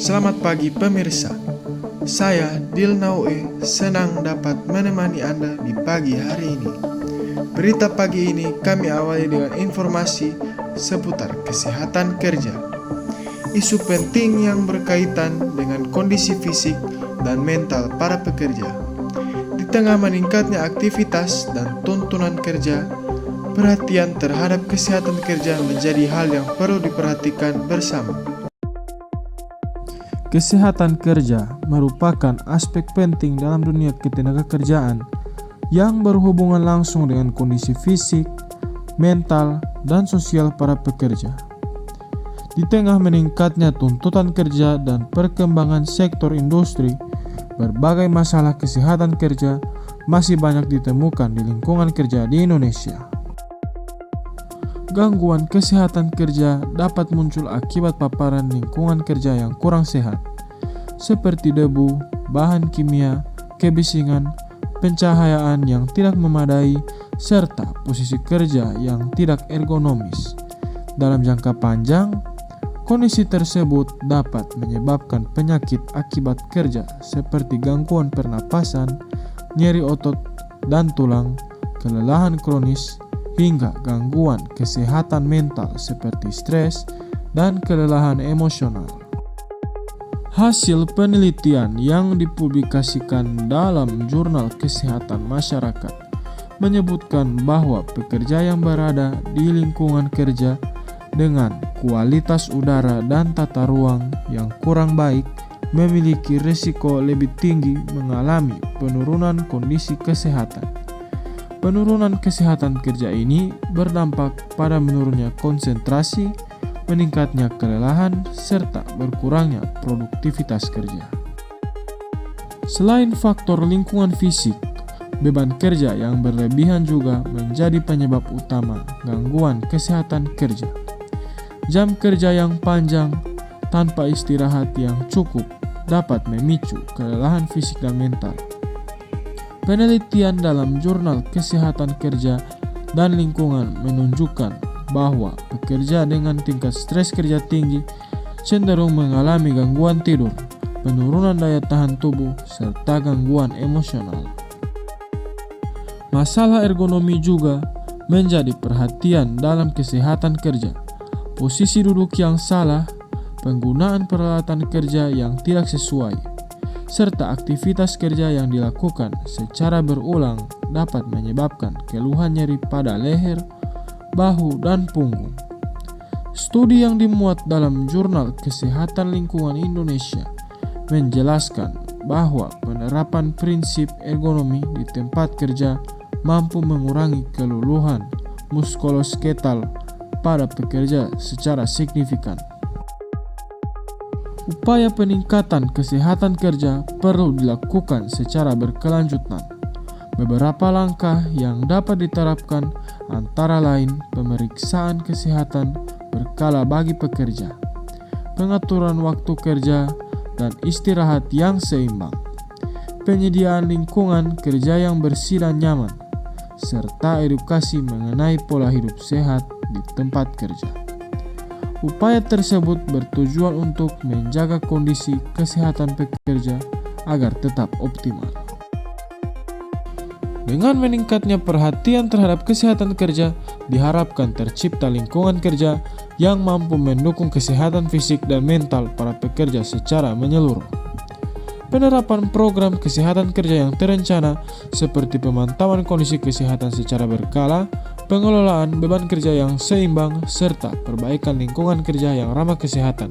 Selamat pagi pemirsa. Saya Dilnaue senang dapat menemani Anda di pagi hari ini. Berita pagi ini kami awali dengan informasi seputar kesehatan kerja. Isu penting yang berkaitan dengan kondisi fisik dan mental para pekerja. Di tengah meningkatnya aktivitas dan tuntunan kerja, perhatian terhadap kesehatan kerja menjadi hal yang perlu diperhatikan bersama. Kesehatan kerja merupakan aspek penting dalam dunia ketenagakerjaan yang berhubungan langsung dengan kondisi fisik, mental, dan sosial para pekerja. Di tengah meningkatnya tuntutan kerja dan perkembangan sektor industri, berbagai masalah kesehatan kerja masih banyak ditemukan di lingkungan kerja di Indonesia. Gangguan kesehatan kerja dapat muncul akibat paparan lingkungan kerja yang kurang sehat, seperti debu, bahan kimia, kebisingan, pencahayaan yang tidak memadai, serta posisi kerja yang tidak ergonomis. Dalam jangka panjang, kondisi tersebut dapat menyebabkan penyakit akibat kerja seperti gangguan pernapasan, nyeri otot dan tulang, kelelahan kronis, hingga gangguan kesehatan mental seperti stres dan kelelahan emosional. Hasil penelitian yang dipublikasikan dalam Jurnal Kesehatan Masyarakat menyebutkan bahwa pekerja yang berada di lingkungan kerja dengan kualitas udara dan tata ruang yang kurang baik memiliki risiko lebih tinggi mengalami penurunan kondisi kesehatan. Penurunan kesehatan kerja ini berdampak pada menurunnya konsentrasi, meningkatnya kelelahan, serta berkurangnya produktivitas kerja. Selain faktor lingkungan fisik, beban kerja yang berlebihan juga menjadi penyebab utama gangguan kesehatan kerja. Jam kerja yang panjang tanpa istirahat yang cukup dapat memicu kelelahan fisik dan mental. Penelitian dalam Jurnal Kesehatan Kerja dan Lingkungan menunjukkan bahwa pekerja dengan tingkat stres kerja tinggi cenderung mengalami gangguan tidur, penurunan daya tahan tubuh, serta gangguan emosional. Masalah ergonomi juga menjadi perhatian dalam kesehatan kerja. Posisi duduk yang salah, penggunaan peralatan kerja yang tidak sesuai, serta aktivitas kerja yang dilakukan secara berulang dapat menyebabkan keluhan nyeri pada leher, bahu, dan punggung. Studi yang dimuat dalam Jurnal Kesehatan Lingkungan Indonesia menjelaskan bahwa penerapan prinsip ergonomi di tempat kerja mampu mengurangi keluluhan muskulosketal pada pekerja secara signifikan. Upaya peningkatan kesehatan kerja perlu dilakukan secara berkelanjutan. Beberapa langkah yang dapat diterapkan antara lain pemeriksaan kesehatan berkala bagi pekerja, pengaturan waktu kerja dan istirahat yang seimbang, penyediaan lingkungan kerja yang bersih dan nyaman, serta edukasi mengenai pola hidup sehat di tempat kerja. Upaya tersebut bertujuan untuk menjaga kondisi kesehatan pekerja agar tetap optimal. Dengan meningkatnya perhatian terhadap kesehatan kerja, diharapkan tercipta lingkungan kerja yang mampu mendukung kesehatan fisik dan mental para pekerja secara menyeluruh. Penerapan program kesehatan kerja yang terencana seperti pemantauan kondisi kesehatan secara berkala, pengelolaan beban kerja yang seimbang, serta perbaikan lingkungan kerja yang ramah kesehatan.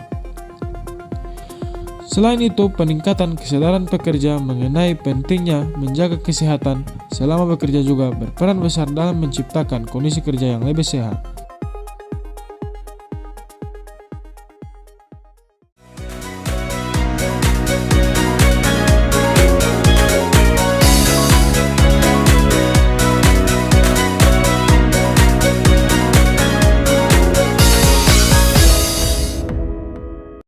Selain itu, peningkatan kesadaran pekerja mengenai pentingnya menjaga kesehatan selama bekerja juga berperan besar dalam menciptakan kondisi kerja yang lebih sehat.